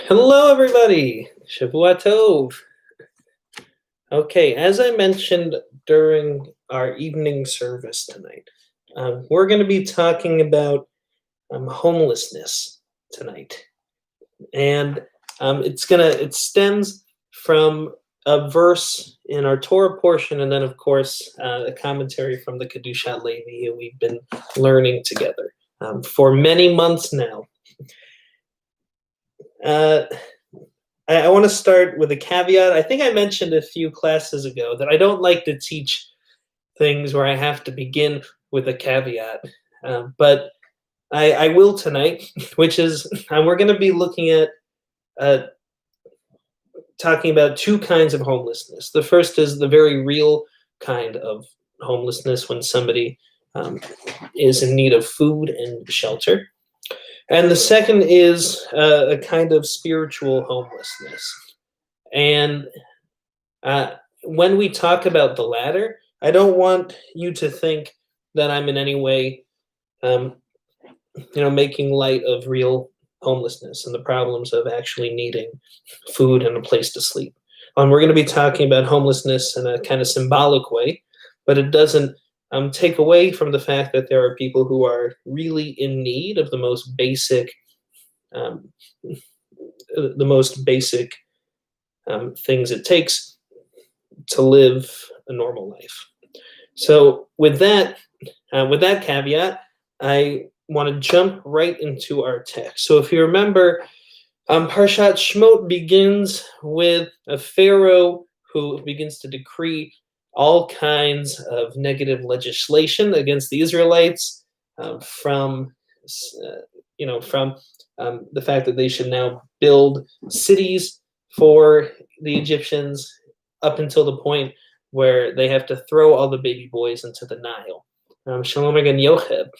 Hello, everybody. Shavua Tov. Okay, as I mentioned during our evening service tonight, we're going to be talking about homelessness tonight, and it stems from a verse in our Torah portion, and then of course a commentary from the Kedushat Levi who we've been learning together for many months now. I want to start with a caveat. I think I mentioned a few classes ago that I don't like to teach things where I have to begin with a caveat, but I will tonight, which is we're going to be looking at talking about two kinds of homelessness. The first is the very real kind of homelessness when somebody is in need of food and shelter. And the second is a kind of spiritual homelessness. And when we talk about the latter, I don't want you to think that I'm in any way, making light of real homelessness and the problems of actually needing food and a place to sleep. We're going to be talking about homelessness in a kind of symbolic way, but it doesn't take away from the fact that there are people who are really in need of the most basic things it takes to live a normal life. So with that caveat, I want to jump right into our text. So if you remember, Parshat Shmot begins with a pharaoh who begins to decree all kinds of negative legislation against the Israelites, from the fact that they should now build cities for the Egyptians, up until the point where they have to throw all the baby boys into the Nile. Shalom again, Yocheb.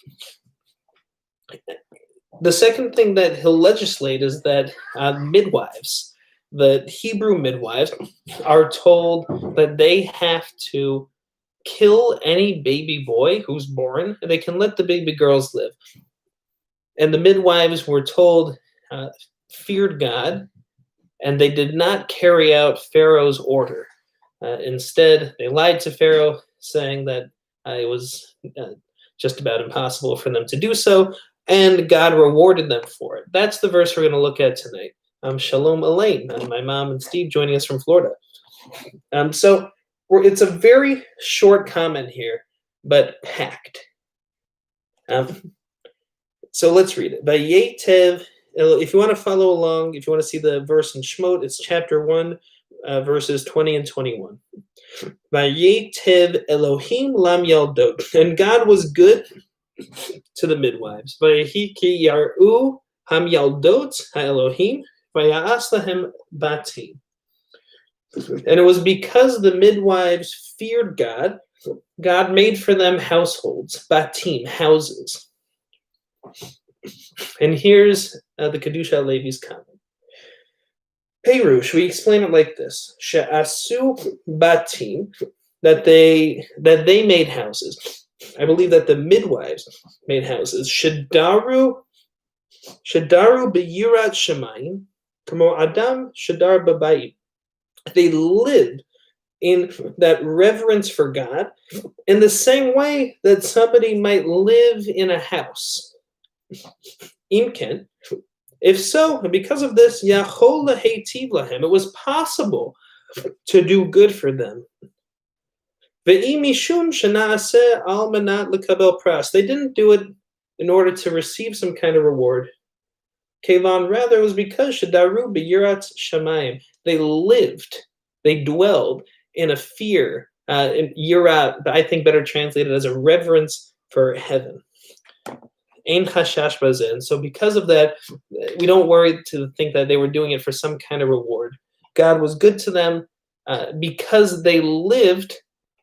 The second thing that he'll legislate is that midwives, the Hebrew midwives, are told that they have to kill any baby boy who's born, and they can let the baby girls live. And the midwives were told, feared God, and they did not carry out Pharaoh's order. Instead, they lied to Pharaoh, saying that it was just about impossible for them to do so, and God rewarded them for it. That's the verse we're going to look at tonight. Shalom Elaine, my mom and Steve joining us from Florida. So it's a very short comment here, but packed. So let's read it. Vayetev, if you want to follow along, if you want to see the verse in Shmot, it's chapter 1, verses 20 and 21. Vayetev Elohim lam yaldot, and God was good to the midwives. Vayehi ki yaru ham yaldot ha-Elohim, vaya'as lahem batim. And it was because the midwives feared God, God made for them households, batim, houses. And here's the Kedushat Levi's comment. Perush, we explain it like this: She'asu batim, that they made houses. I believe that the midwives made houses. Shadaru beyirat shemayim, kamo adam shadar babayim. They lived in that reverence for God in the same way that somebody might live in a house. Imken, if so, and because of this, yachol laheitiv lahem, it was possible to do good for them. Ve'im mishum shena'aseh al manat lekabel pras, they didn't do it in order to receive some kind of reward. Kevan, rather, it was because shadaru beyirat shamayim, they lived, they dwelled in a fear, in yirat, I think better translated as a reverence for heaven. Ein chashash bazeh. And so because of that, we don't worry to think that they were doing it for some kind of reward. God was good to them because they lived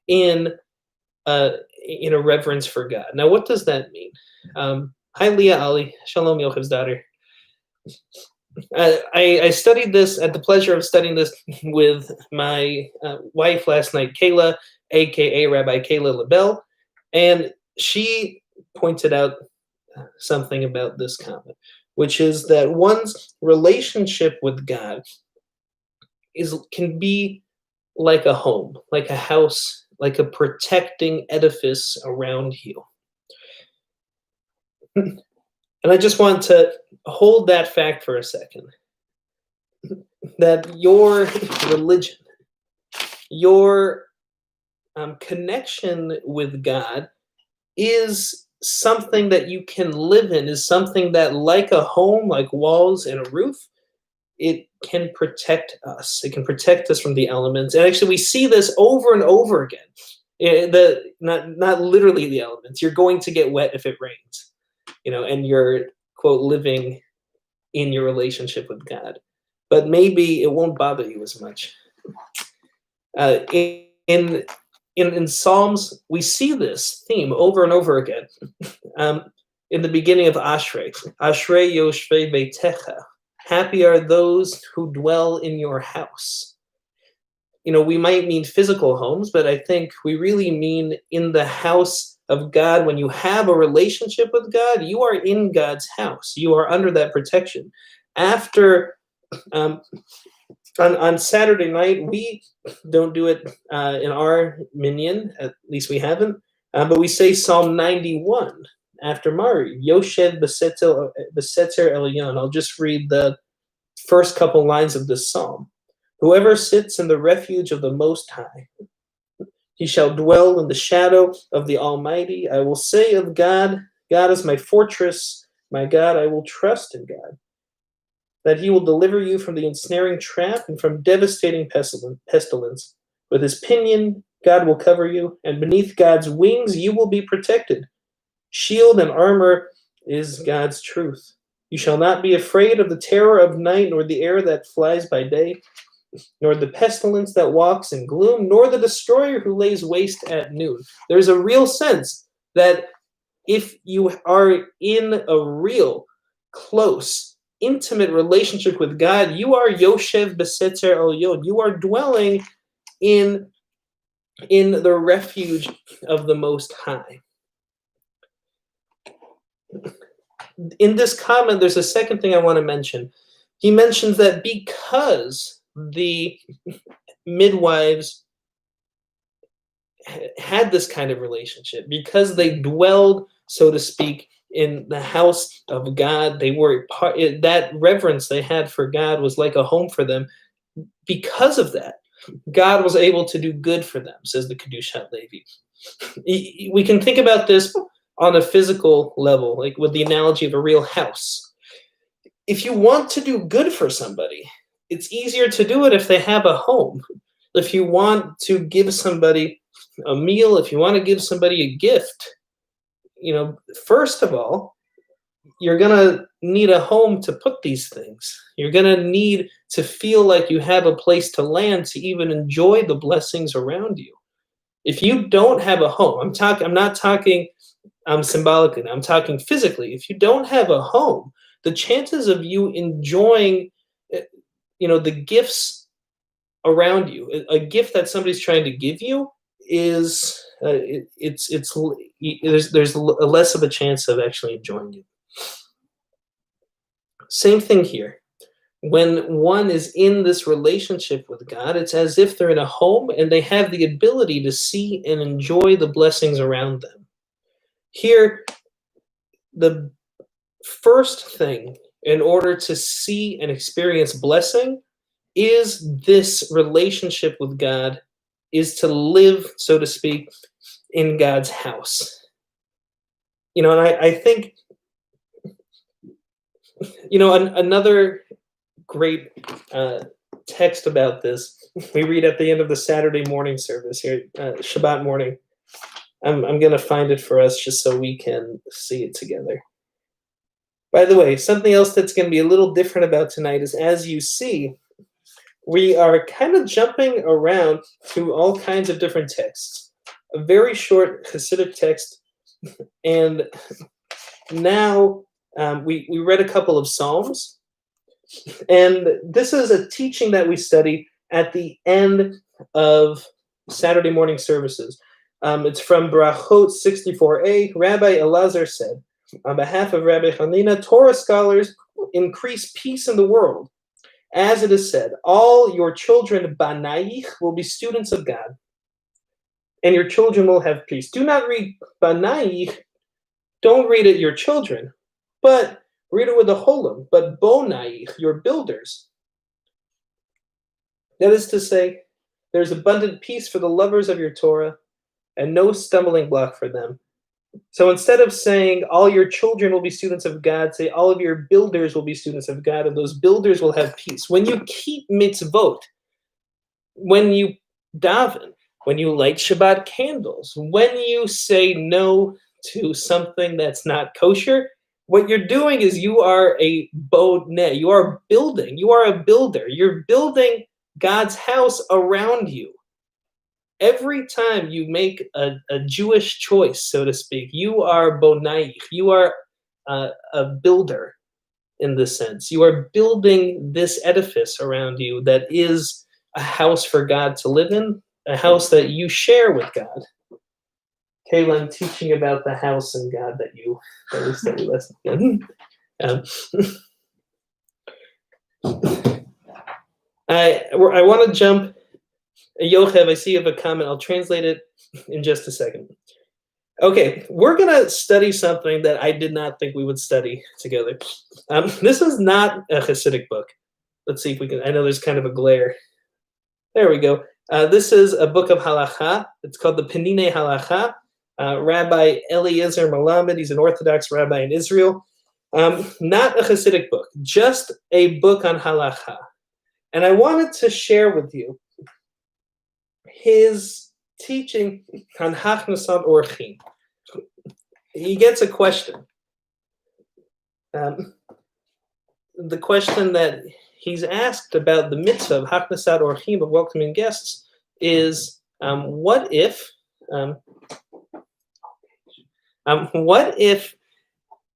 in a reverence for God. Now, what does that mean? Hi, Leah Ali. Shalom, Yochev's daughter. I studied this, at the pleasure of studying this with my wife last night, Kayla, a.k.a. Rabbi Kayla LaBelle, and she pointed out something about this comment, which is that one's relationship with God can be like a home, like a house, like a protecting edifice around you. And I just want to hold that fact for a second, that your religion, your connection with God is something that you can live in, is something that, like a home, like walls and a roof, it can protect us. It can protect us from the elements. And actually, we see this over and over again. Not literally the elements. You're going to get wet if it rains, and you're, quote, living in your relationship with God. But maybe it won't bother you as much. In Psalms, we see this theme over and over again. In the beginning of Ashrei Yoshvei Beitecha, happy are those who dwell in your house. We might mean physical homes, but I think we really mean in the house of God. When you have a relationship with God, you are in God's house. You are under that protection. After on Saturday night, we don't do it in our minyan, at least we haven't, but we say Psalm 91 after Mari, Yoshev Besetzer Elyon. I'll just read the first couple lines of this psalm. Whoever sits in the refuge of the Most High, he shall dwell in the shadow of the Almighty. I will say of God, God is my fortress, my God, I will trust in God, that he will deliver you from the ensnaring trap and from devastating pestilence. With his pinion, God will cover you, and beneath God's wings you will be protected. Shield and armor is God's truth. You shall not be afraid of the terror of night, nor the arrow that flies by day, nor the pestilence that walks in gloom, nor the destroyer who lays waste at noon. There's a real sense that if you are in a real, close, intimate relationship with God, you are Yoshev Besetzer Elyon. You are dwelling in the refuge of the Most High. In this comment, there's a second thing I want to mention. He mentions that because the midwives had this kind of relationship, because they dwelled, so to speak, in the house of God, they were that reverence they had for God was like a home for them. Because of that, God was able to do good for them, says the Kedushat Levi. We can think about this on a physical level, like with the analogy of a real house. If you want to do good for somebody, it's easier to do it if they have a home. If you want to give somebody a meal, if you want to give somebody a gift, first of all, you're going to need a home to put these things. You're going to need to feel like you have a place to land to even enjoy the blessings around you. If you don't have a home, I'm not talking symbolically, I'm talking physically. If you don't have a home, the chances of you enjoying, the gifts around you, a gift that somebody's trying to give you, is there's less of a chance of actually enjoying it. Same thing here. When one is in this relationship with God, it's as if they're in a home and they have the ability to see and enjoy the blessings around them. Here, the first thing in order to see and experience blessing is this relationship with God, is to live, so to speak, in God's house. And I think, another great text about this, we read at the end of the Saturday morning service here, Shabbat morning. I'm going to find it for us just so we can see it together. By the way, something else that's going to be a little different about tonight is, as you see, we are kind of jumping around to all kinds of different texts. A very short Hasidic text, and now we read a couple of Psalms, and this is a teaching that we study at the end of Saturday morning services. It's from Brachot 64a. Rabbi Elazar said, on behalf of Rabbi Hanina, Torah scholars increase peace in the world. As it is said, all your children, banaich, will be students of God, and your children will have peace. Do not read banaich, don't read it your children, but read it with a holim, but bonaich, your builders. That is to say, there's abundant peace for the lovers of your Torah, and no stumbling block for them. So instead of saying all your children will be students of God, say all of your builders will be students of God, and those builders will have peace. When you keep mitzvot, when you daven, when you light Shabbat candles, when you say no to something that's not kosher, what you're doing is you are a bodneh. You are building. You are a builder. You're building God's house around you. Every time you make a Jewish choice, so to speak, you are bonai. You are a builder in this sense. You are building this edifice around you that is a house for God to live in, a house that you share with God. Kayla, I'm teaching about the house and God that we study last night. I want to jump. Yochev, I see you have a comment. I'll translate it in just a second. Okay, we're going to study something that I did not think we would study together. This is not a Hasidic book. Let's see if we can. I know there's kind of a glare. There we go. This is a book of halacha. It's called the Penine Halacha. Rabbi Eliezer Malamed, he's an Orthodox rabbi in Israel. Not a Hasidic book, just a book on halacha. And I wanted to share with you his teaching on Hachnasat Orchim. He gets a question. The question that he's asked about the mitzvah of Hachnasat Orchim, of welcoming guests, is what if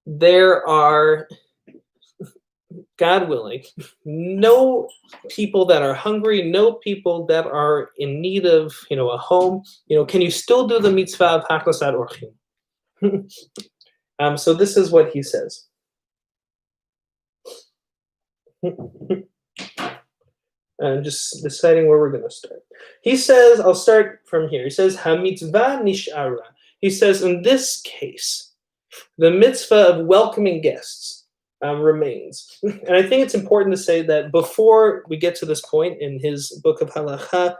there are, God willing, no people that are hungry, no people that are in need of, a home? Can you still do the mitzvah of Hachnasat Orchim? So this is what he says. I'm just deciding where we're going to start. He says, I'll start from here. He says, ha-mitzvah nish'ara. He says, in this case, the mitzvah of welcoming guests remains. And I think it's important to say that before we get to this point in his book of halacha,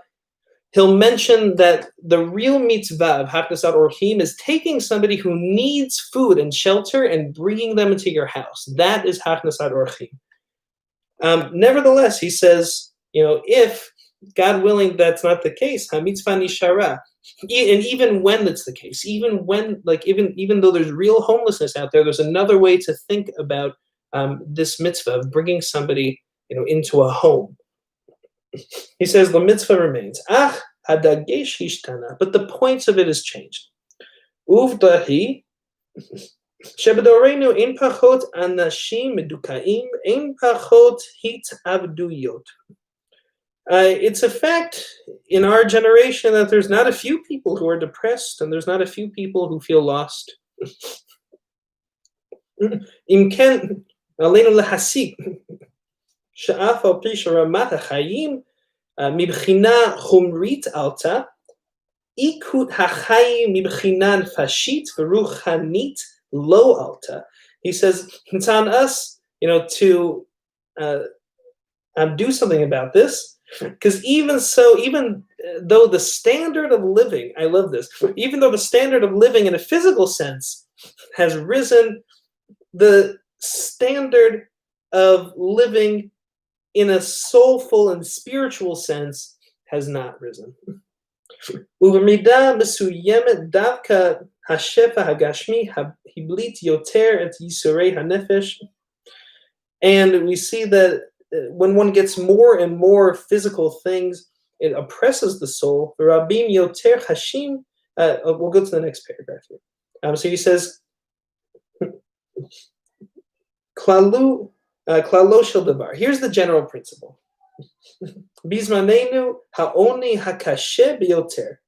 he'll mention that the real mitzvah of Hachnasat Orchim is taking somebody who needs food and shelter and bringing them into your house. That is Hachnasat Orchim. Nevertheless, he says, if, God willing, that's not the case, ha-mitzvah nishara. And even when that's the case, even though there's real homelessness out there, there's another way to think about this mitzvah of bringing somebody, into a home. He says the mitzvah remains. Hadagesh hishtana, but the points of it has changed. Uvdahi shebedorenu ein pachot anashim medukaim ein pachot hitavduyot. It's a fact in our generation that there's not a few people who are depressed and there's not a few people who feel lost. Imken aleinu lehasik she'af al pi sheramat hachayim mibchina chumrit alta ikut hachayim mibchina nefashit v'ruchanit lo alta. He says it's on us, to do something about this. Because even though the standard of living, I love this, even though the standard of living in a physical sense has risen, the standard of living in a soulful and spiritual sense has not risen. ובמידה מסוימת דווקא השפע הגשמי הבליט יותר את ייסורי הנפש. And we see that when one gets more and more physical things, it oppresses the soul. Rabim yoter hashim. We'll go to the next paragraph here. So he says, klalo shel davar. Here's the general principle. Bizmanenu haoni hakashe biyoter,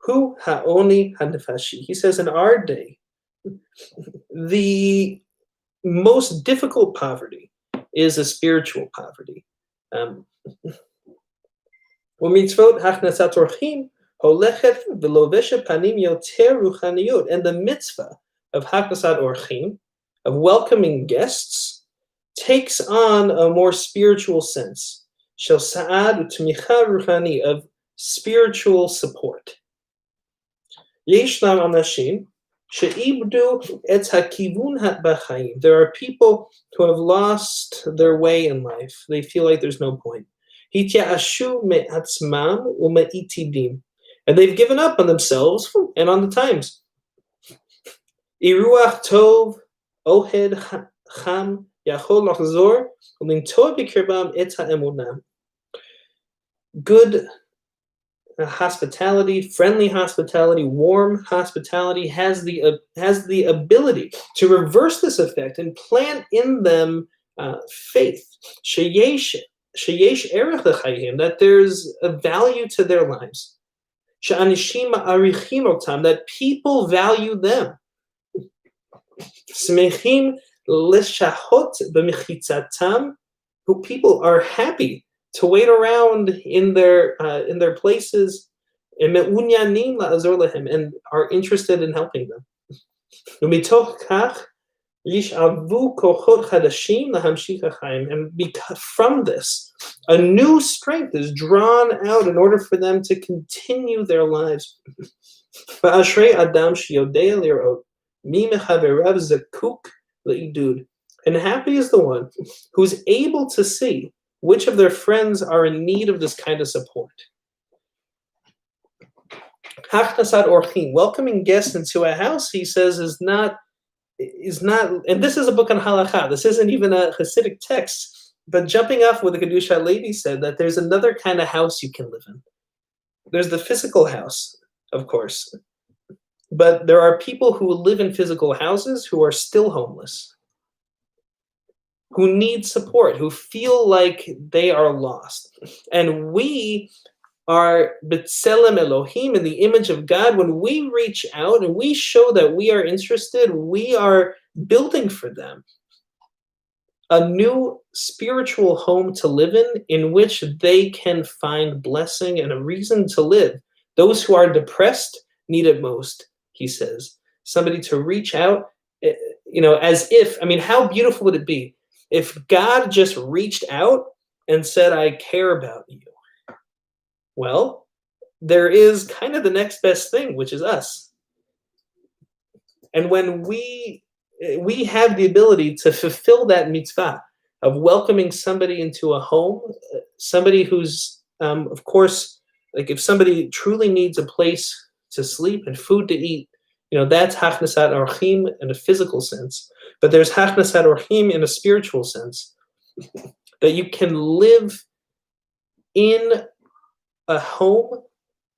hu haoni hanefashi. He says, in our day, the most difficult poverty is a spiritual poverty. ומצוות הכנסת אורחים הולכת ולובשת פנים יותר רוחניות. And the mitzvah of הכנסת אורחים, of welcoming guests, takes on a more spiritual sense. של סעד ותמיכה רוחני, of spiritual support. ישנם אנשים שאיבדו את הכיוון בחיים. There are people who have lost their way in life. They feel like there's no point. התייאשו מעצמם ומעתידים. And they've given up on themselves and on the times. אירוח טוב, אוהד חם, יכול לחזור ולנטוע בקרבם את האמונה. Good hospitality, friendly hospitality, warm hospitality has the ability to reverse this effect and plant in them faith. Sheyesh erech l'chayim, that there's a value to their lives. She'anishim ma'arichim otam, that people value them. Smechim l'shahot b'mechitzatam, who people are happy to wait around in their places, and are interested in helping them. And because from this, a new strength is drawn out in order for them to continue their lives. And happy is the one who's able to see which of their friends are in need of this kind of support. Hachnasat orchim, welcoming guests into a house, he says, is not, and this is a book on halakha, this isn't even a Hasidic text, but jumping off what the Kedusha Levi said, that there's another kind of house you can live in. There's the physical house, of course, but there are people who live in physical houses who are still homeless, who need support, who feel like they are lost. And we are B'Tselem Elohim, in the image of God. When we reach out and we show that we are interested, we are building for them a new spiritual home to live in which they can find blessing and a reason to live. Those who are depressed need it most, he says. Somebody to reach out, as if, how beautiful would it be if God just reached out and said, I care about you? Well, there is kind of the next best thing, which is us. And when we have the ability to fulfill that mitzvah of welcoming somebody into a home, somebody who's, of course, like if somebody truly needs a place to sleep and food to eat, that's hachnasat orchim in a physical sense. But there's hachnasat orchim in a spiritual sense, that you can live in a home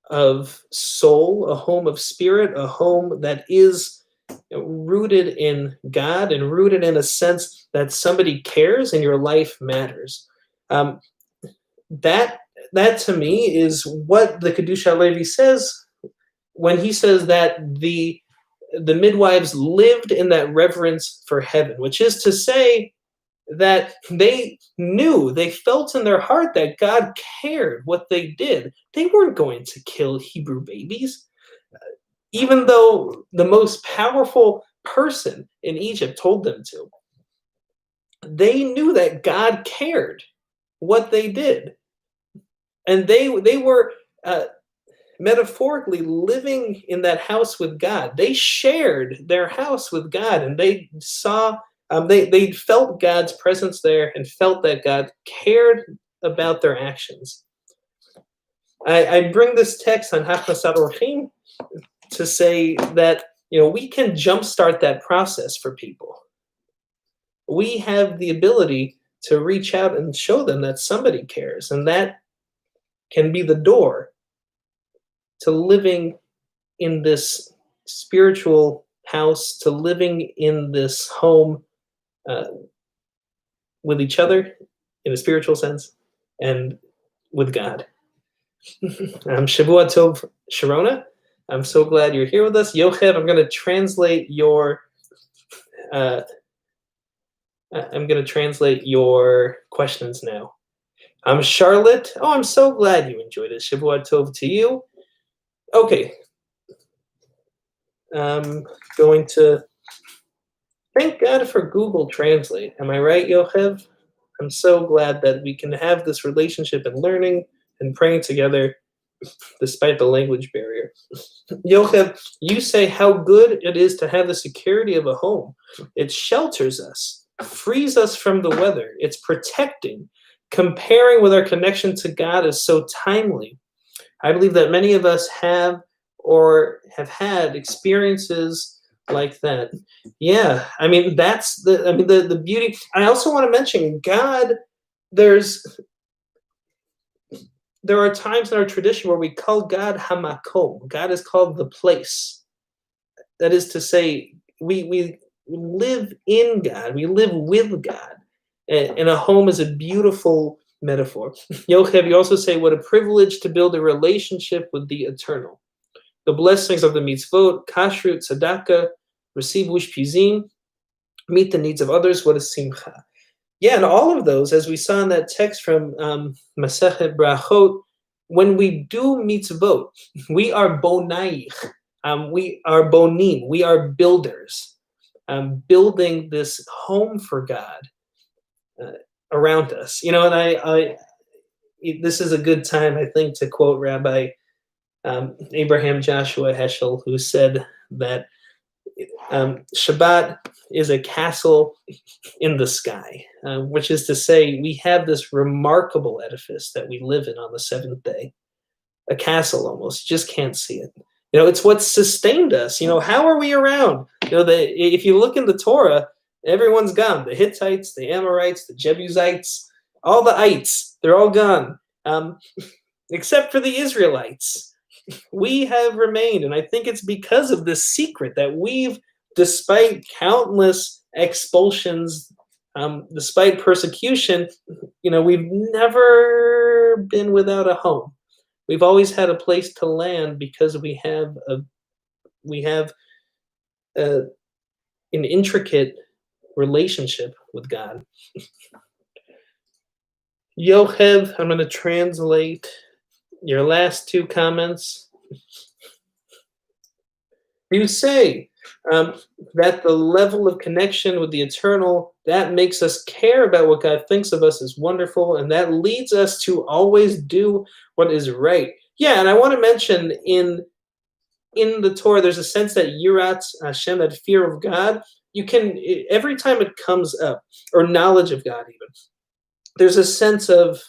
of soul, a home of spirit, a home that is rooted in God and rooted in a sense that somebody cares and your life matters. That to me is what the Kedusha Levi says when he says that the midwives lived in that reverence for heaven, which is to say that they knew, they felt in their heart that God cared what they did. They weren't going to kill Hebrew babies, even though the most powerful person in Egypt told them to. They knew that God cared what they did. And they were metaphorically living in that house with God. They shared their house with God, and they saw, they felt God's presence there and felt that God cared about their actions. I bring this text on Hachnasat Orchim to say that, we can jumpstart that process for people. We have the ability to reach out and show them that somebody cares, and that can be the door to living in this spiritual house, to living in this home with each other in a spiritual sense and with God. Shavua Tov, Sharona. I'm so glad you're here with us. Yochev, I'm going to translate your I'm going to translate your questions now. I'm Charlotte. Oh, I'm so glad you enjoyed it. Shavua Tov to you. Okay. I'm going to thank God for Google Translate. Am I right, Yochev? I'm so glad that we can have this relationship and learning and praying together despite the language barrier. Yochev, you say how good it is to have the security of a home. It shelters us, frees us from the weather. It's protecting. Comparing with our connection to God is so timely. I believe that many of us have or have had experiences like that. Yeah, I mean that's the beauty. I also want to mention God. There are times in our tradition where we call God Hamakom. God is called the place. That is to say, we live in God. We live with God. And a home is a beautiful metaphor. Yochev, you also say, what a privilege to build a relationship with the eternal. The blessings of the mitzvot, kashrut, tzedakah, receive ushpizim, meet the needs of others, what a simcha. Yeah, and all of those, as we saw in that text from Masechet Brachot, when we do mitzvot, we are bonaich, we are bonim, we are builders, building this home for God around us. You know, and I this is a good time, I think, to quote Rabbi Abraham Joshua Heschel, who said that Shabbat is a castle in the sky, which is to say we have this remarkable edifice that we live in on the seventh day, a castle almost. You just can't see it. You know, it's what sustained us. You know, how are we around? You know, if you look in the Torah, everyone's gone. The Hittites, the Amorites, the Jebusites, all the ites, they're all gone, except for the Israelites. We have remained, and I think it's because of this secret that we've, despite countless expulsions, despite persecution, you know, we've never been without a home. We've always had a place to land because we have an intricate relationship with God. Yochev, I'm going to translate your last two comments. You say that the level of connection with the eternal, that makes us care about what God thinks of us is wonderful, and that leads us to always do what is right. Yeah, and I want to mention in the Torah, there's a sense that yirat Hashem, that fear of God, you can, every time it comes up, or knowledge of God even, there's a sense of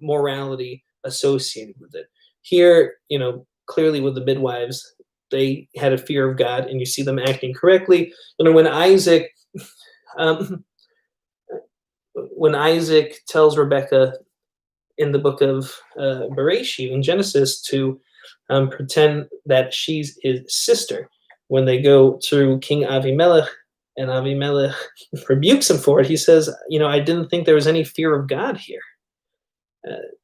morality associated with it. Here, you know, clearly with the midwives, they had a fear of God, and you see them acting correctly. You know, when Isaac tells Rebecca in the book of Bereshit, in Genesis, to pretend that she's his sister, when they go to King Avimelech, and Avimelech rebukes him for it, he says, you know, I didn't think there was any fear of God here.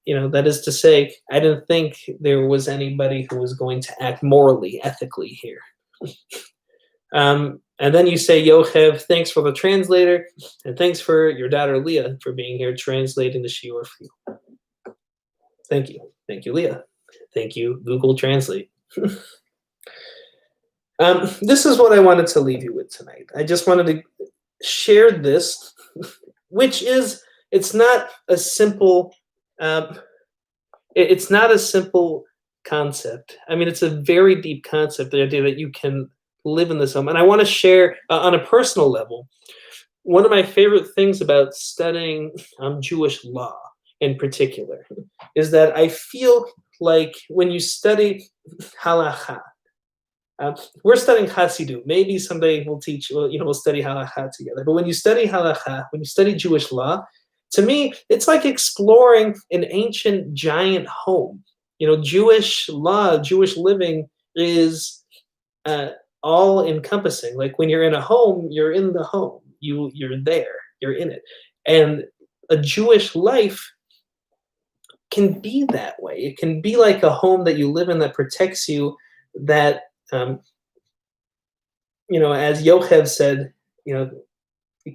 You know, that is to say, I didn't think there was anybody who was going to act morally, ethically here. And then you say, Yochev, thanks for the translator, and thanks for your daughter Leah for being here translating the shiur for you. Thank you. Thank you, Leah. Thank you, Google Translate. This is what I wanted to leave you with tonight. I just wanted to share this, which is, it's not a simple concept. I mean, it's a very deep concept, the idea that you can live in this home. And I want to share on a personal level, one of my favorite things about studying Jewish law in particular is that I feel like when you study halakha, we're studying Hasidut. Maybe someday we'll study halakha together. But when you study halakha, when you study Jewish law, to me, it's like exploring an ancient giant home. You know, Jewish law, Jewish living is all encompassing. Like when you're in a home, you're in the home. You're there. You're in it. And a Jewish life can be that way. It can be like a home that you live in that protects you, that, you know, as Yochev said, you know,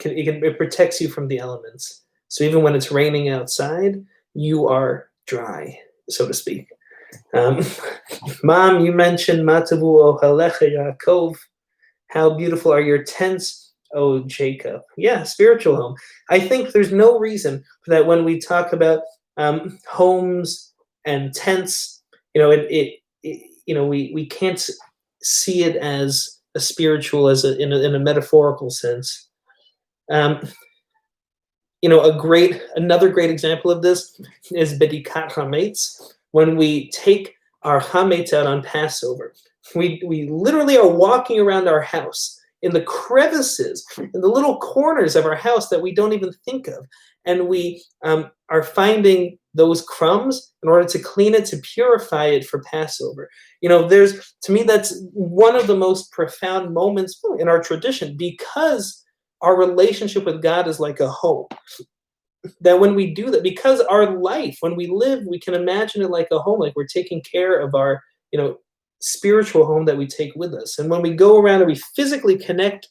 it protects you from the elements. So even when it's raining outside, you are dry, so to speak. Mom, you mentioned Matavu Ohalecha Yaakov. How beautiful are your tents, O Jacob? Yeah, spiritual home. I think there's no reason that when we talk about homes and tents, we can't see it as a spiritual, in a metaphorical sense. Another great example of this is Bedikat Hametz. When we take our Hametz out on Passover, we literally are walking around our house in the crevices, in the little corners of our house that we don't even think of. And we are finding those crumbs in order to clean it, to purify it for Passover. To me, that's one of the most profound moments in our tradition, because our relationship with God is like a home. That when we do that, because our life, when we live, we can imagine it like a home, like we're taking care of our, spiritual home that we take with us. And when we go around and we physically collect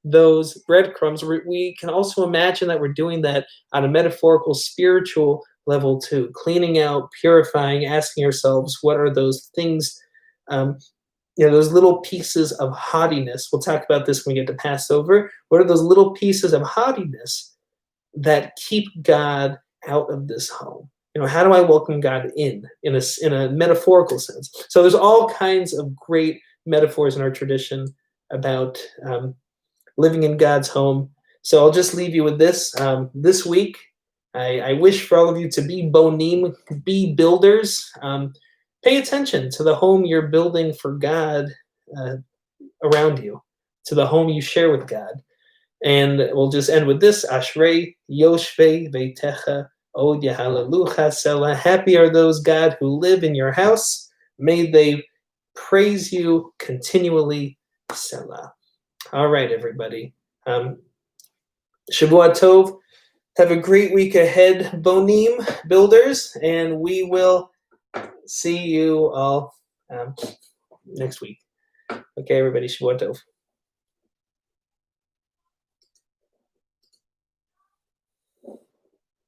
those breadcrumbs, we can also imagine that we're doing that on a metaphorical, spiritual level too, cleaning out, purifying, asking ourselves, what are those things, those little pieces of haughtiness. We'll talk about this when we get to Passover. What are those little pieces of haughtiness that keep God out of this home? How do I welcome God in a metaphorical sense? So there's all kinds of great metaphors in our tradition about living in God's home. So I'll just leave you with this. This week, I wish for all of you to be bonim, be builders. Pay attention to the home you're building for God around you, to the home you share with God. And we'll just end with this. Ashrei Yoshvei Veitecha Od Yahalalucha Selah. Happy are those, God, who live in your house. May they praise you continually. Selah. All right, everybody. Shavua Tov. Have a great week ahead, Bonim builders, and we will see you all next week. Okay, everybody. Shavua Tov.